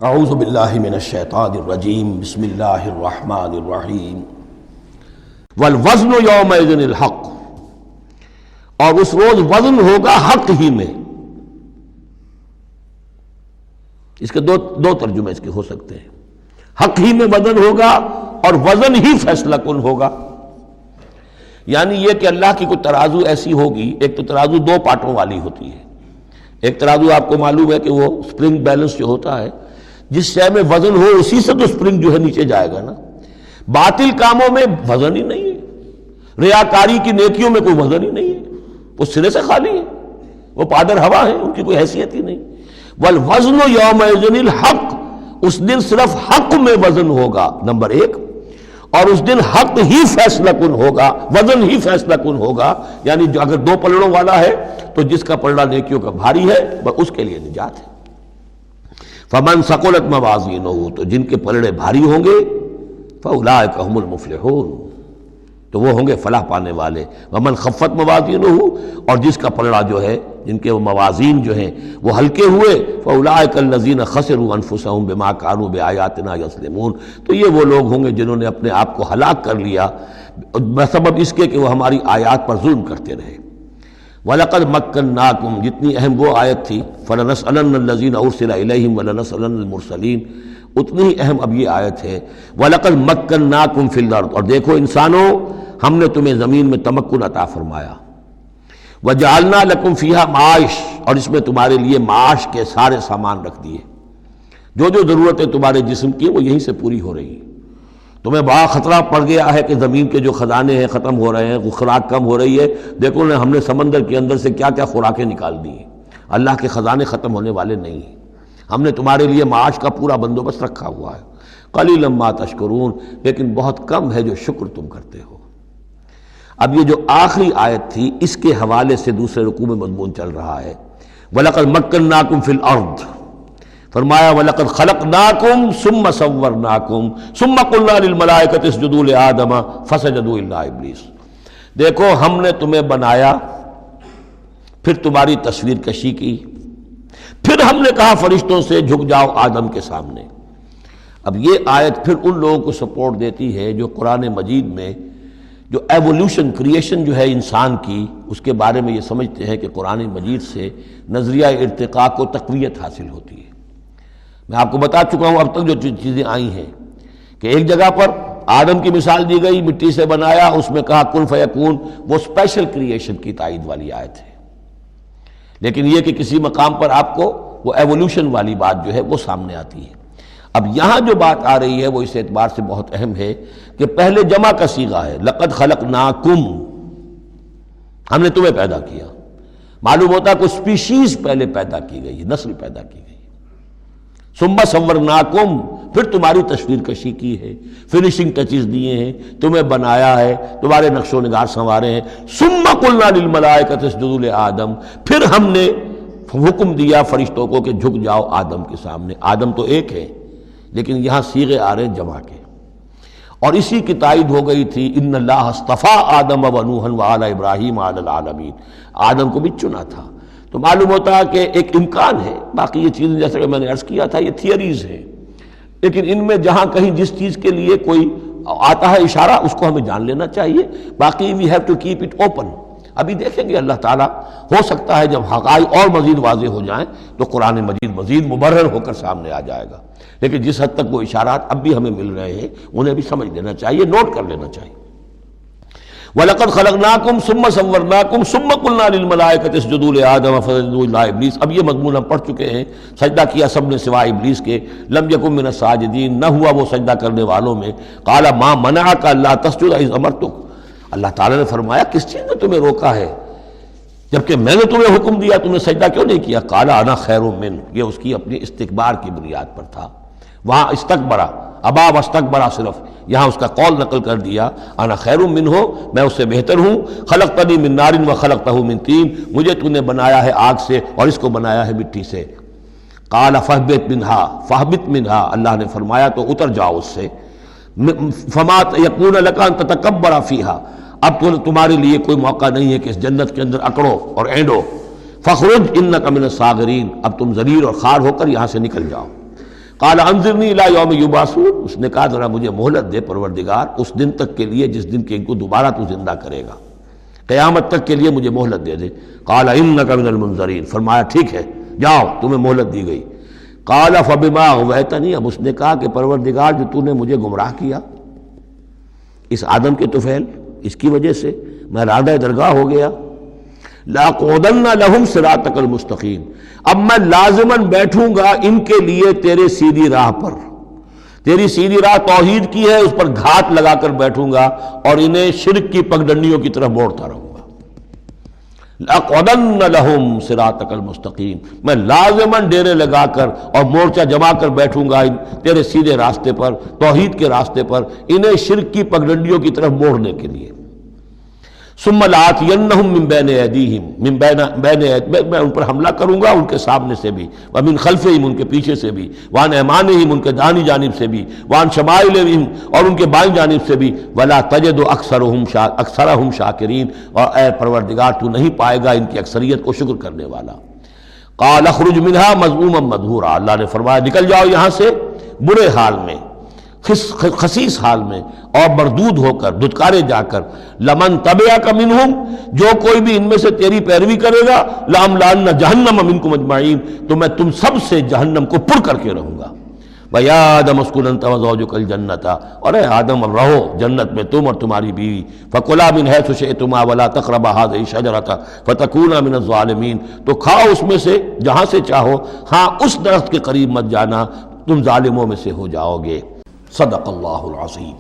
اعوذ باللہ من الشیطان الرجیم بسم اللہ الرحمن الرحیم والوزن یومئذ الحق، اور اس روز وزن ہوگا حق ہی میں۔ اس کے دو ترجمے اس کے ہو سکتے ہیں، حق ہی میں وزن ہوگا اور وزن ہی فیصلہ کن ہوگا۔ یعنی یہ کہ اللہ کی کوئی ترازو ایسی ہوگی، ایک تو ترازو دو پارٹوں والی ہوتی ہے۔ ایک ترازو آپ کو معلوم ہے کہ وہ سپرنگ بیلنس جو ہوتا ہے، جس شے میں وزن ہو اسی سے تو سپرنگ جو ہے نیچے جائے گا نا۔ باطل کاموں میں وزن ہی نہیں ہے، ریاکاری کی نیکیوں میں کوئی وزن ہی نہیں ہے، وہ سرے سے خالی ہے، وہ پادر ہوا ہے، ان کی کوئی حیثیت ہی نہیں۔ والوزن یومئذ الحق، اس دن صرف حق میں وزن ہوگا، نمبر ایک، اور اس دن حق ہی فیصلہ کن ہوگا، وزن ہی فیصلہ کن ہوگا۔ یعنی جو اگر دو پلڑوں والا ہے تو جس کا پلڑا نیکیوں کا بھاری ہے اس کے لیے نجات ہے۔ فمن ثقلت موازینہ، تو جن کے پلڑے بھاری ہوں گے، فاولئک هم المفلحون، تو وہ ہوں گے فلاح پانے والے۔ ومن خفت موازینہ، اور جس کا پلڑا جو ہے، جن کے موازین جو ہیں وہ ہلکے ہوئے، فاولئک الذین خسروا انفسهم بما كانوا بآیاتنا یظلمون، تو یہ وہ لوگ ہوں گے جنہوں نے اپنے آپ کو ہلاک کر لیا بسبب اس کے کہ وہ ہماری آیات پر ظلم کرتے رہے۔ وَلَقَدْ مَكَّنَّاكُمْ، جتنی اہم وہ آیت تھی، فَلَنَسْأَلَنَّ الَّذِينَ أُرْسِلَ إِلَيْهِمْ وَلَنَسْأَلَنَّ الْمُرْسَلِينَ، اتنی ہی اہم اب یہ آیت ہے۔ وَلَقَدْ مَكَّنَّاكُمْ فِي الْأَرْضِ، اور دیکھو انسانوں، ہم نے تمہیں زمین میں تمکن عطا فرمایا۔ وَجَعَلْنَا لَكُمْ فِيهَا مَعَاشٍ، اور اس میں تمہارے لیے معاش کے سارے سامان رکھ دیے، جو ضرورتیں تمہارے جسم کی وہ یہیں سے پوری ہو رہی ہیں۔ تمہیں بڑا خطرہ پڑ گیا ہے کہ زمین کے جو خزانے ہیں ختم ہو رہے ہیں، خوراک کم ہو رہی ہے، دیکھو ہم نے سمندر کے اندر سے کیا کیا خوراکیں نکال دی ہیں۔ اللہ کے خزانے ختم ہونے والے نہیں ہیں، ہم نے تمہارے لیے معاش کا پورا بندوبست رکھا ہوا ہے۔ قلیلا ما تشکرون، لیکن بہت کم ہے جو شکر تم کرتے ہو۔ اب یہ جو آخری آیت تھی، اس کے حوالے سے دوسرے رکوع میں مضمون چل رہا ہے۔ وَلَقَدْ مَكَّنَّاكُمْ فِي الْأَرْضِ، فرمایا وَلَقَدْ خَلَقْنَاكُمْ ثُمَّ صَوَّرْنَاكُمْ ثُمَّ قُلْنَا لِلْمَلَائِكَةِ اسْجُدُوا لِآدَمَ فَسَجَدُوا إِلَّا إِبْلِيسَ، دیکھو ہم نے تمہیں بنایا، پھر تمہاری تصویر کشی کی، پھر ہم نے کہا فرشتوں سے جھک جاؤ آدم کے سامنے۔ اب یہ آیت پھر ان لوگوں کو سپورٹ دیتی ہے جو قرآن مجید میں جو ایوولوشن، کریشن جو ہے انسان کی، اس کے بارے میں یہ سمجھتے ہیں کہ قرآن مجید سے نظریہ ارتقاء کو تقویت حاصل ہوتی ہے۔ میں آپ کو بتا چکا ہوں اب تک جو چیزیں آئی ہیں کہ ایک جگہ پر آدم کی مثال دی گئی، مٹی سے بنایا، اس میں کہا کن فیکون، وہ اسپیشل کریشن کی تائید والی آیت ہے۔ لیکن یہ کہ کسی مقام پر آپ کو وہ ایوولوشن والی بات جو ہے وہ سامنے آتی ہے۔ اب یہاں جو بات آ رہی ہے وہ اس اعتبار سے بہت اہم ہے کہ پہلے جمع کا صیغہ ہے، لقد خلقناکم، ہم نے تمہیں پیدا کیا۔ معلوم ہوتا ہے کوئی سپیشیز پہلے پیدا کی گئی، نسل پیدا کی گئی۔ ثم صورناکم، پھر تمہاری تصویر کشی کی ہے، فنیشنگ ٹچز دیے ہیں، تمہیں بنایا ہے، تمہارے نقش و نگار سنوارے ہیں۔ ثم قلنا للملائکۃ اسجدوا لآدم، پھر ہم نے حکم دیا فرشتوں کو کہ جھک جاؤ آدم کے سامنے۔ آدم تو ایک ہے، لیکن یہاں صیغے آ رہے ہیں جمع کے، اور اسی کی تائید ہو گئی تھی ان اللہ اصطفیٰ آدم و نوحا وآل ابراہیم علی العالمین، آدم کو بھی چنا تھا۔ تو معلوم ہوتا ہے کہ ایک امکان ہے، باقی یہ چیزیں جیسا کہ میں نے عرض کیا تھا یہ تھیوریز ہیں، لیکن ان میں جہاں کہیں جس چیز کے لیے کوئی آتا ہے اشارہ اس کو ہمیں جان لینا چاہیے، باقی we have to keep it open. ابھی دیکھیں گے اللہ تعالیٰ، ہو سکتا ہے جب حقائق اور مزید واضح ہو جائیں تو قرآن مزید مبرر ہو کر سامنے آ جائے گا، لیکن جس حد تک وہ اشارات اب بھی ہمیں مل رہے ہیں انہیں بھی سمجھ لینا چاہیے، نوٹ کر لینا چاہیے۔ وَلَقَدْ خَلَقْنَاكُمْ ثُمَّ صَوَّرْنَاكُمْ ثُمَّ قُلْنَا لِلْمَلَائِكَةِ اسْجُدُوا لِآدَمَ فَسَجَدُوا إِلَّا إِبْلِيسَ، اب یہ مضمون ہم پڑھ چکے ہیں۔ سجدہ کیا سب نے سوائے ابلیس کے، لم یکن من الساجدین، نہ ہوا وہ سجدہ کرنے والوں میں۔ قَالَ مَا مَنَعَكَ أَلَّا تَسْجُدَ إِذْ أَمَرْتُكَ، اللہ تعالیٰ نے فرمایا کس چیز نے تمہیں روکا ہے جبکہ میں نے تمہیں حکم دیا، تم نے سجدہ کیوں نہیں کیا؟ قَالَ أَنَا خَيْرٌ مِّنْهُ، یہ اس کی اپنی استکبار کی بنیاد پر تھا۔ وہاں استکبرا، ابا واستکبرا، صرف یہاں اس کا قول نقل کر دیا، انا خیر منہ، میں اس سے بہتر ہوں۔ خلقتنی من نار وخلقتہ من طین، مجھے تو نے بنایا ہے آگ سے اور اس کو بنایا ہے مٹی سے۔ قال فاہبط منها، فاہبط منها، اللہ نے فرمایا تو اتر جاؤ اس سے۔ فما یکون لک ان تتکبر فیہا، اب تو تمہارے لیے کوئی موقع نہیں ہے کہ اس جنت کے اندر اکڑو اور اینڈو۔ فخرج انک من الصاغرین، اب تم ذلیل اور خوار ہو کر یہاں سے نکل جاؤ۔ قال انظرنی الی یوم یبعثون، اس نے کہا ذرا مجھے مہلت دے پروردگار اس دن تک کے لیے جس دن کہ ان کو دوبارہ تو زندہ کرے گا، قیامت تک کے لیے مجھے مہلت دے دے۔ قال انک من المنظرین، فرمایا ٹھیک ہے جاؤ تمہیں مہلت دی گئی۔ قال فبما اغویتنی، اب اس نے کہا کہ پروردگار جو تو نے مجھے گمراہ کیا اس آدم کے طفیل، اس کی وجہ سے میں رادہ درگاہ ہو گیا، لاقعدن لہم صراطک المستقیم، اب میں لازماً بیٹھوں گا ان کے لیے تیرے سیدھی راہ پر، تیری سیدھی راہ توحید کی ہے، اس پر گھات لگا کر بیٹھوں گا اور انہیں شرک کی پگڈنڈیوں کی طرف موڑتا رہوں گا۔ لاقعدن لہم صراطک المستقیم، میں لازماً ڈیرے لگا کر اور مورچہ جما کر بیٹھوں گا تیرے سیدھے راستے پر، توحید کے راستے پر، انہیں شرک کی پگڈنڈیوں کی طرف موڑنے کے لیے۔ ثم لآتینہم من بین ایدیہم، میں ان پر حملہ کروں گا ان کے سامنے سے بھی، ومن خلفہم ان کے پیچھے سے بھی، وعن ایمانہم ان کے دانی جانب سے بھی، وعن شمائلہم اور ان کے بائیں جانب سے بھی، ولا تجد اکثرہم شاکرین، اور اے پروردگار تو نہیں پائے گا ان کی اکثریت کو شکر کرنے والا۔ قال اخرج منہا مذموما مدحورا، اللہ نے فرمایا نکل جاؤ یہاں سے برے حال میں، خسیس حال میں اور مردود ہو کر، دھتکارے جا کر، لمن تبعک منہم، جو کوئی بھی ان میں سے تیری پیروی کرے گا، لاملأن جہنم منکم اجمعین، تو میں تم سب سے جہنم کو پر کر کے رہوں گا۔ وَيَا آدَمُ اسْكُنْ أَنْتَ وَزَوْجُكَ الْجَنَّةَ، اور اے آدم اب رہو جنت میں تم اور تمہاری بیوی، فَكُلَا مِنْ حَيْثُ شِئْتُمَا وَلَا تَقْرَبَا هَٰذِهِ الشَّجَرَةَ فَتَكُونَا مِنَ الظَّالِمِينَ، تو کھاؤ اس میں سے جہاں سے چاہو، ہاں اس درخت کے قریب مت جانا، تم ظالموں میں سے ہو جاؤ گے۔ صدق اللہ العظیم۔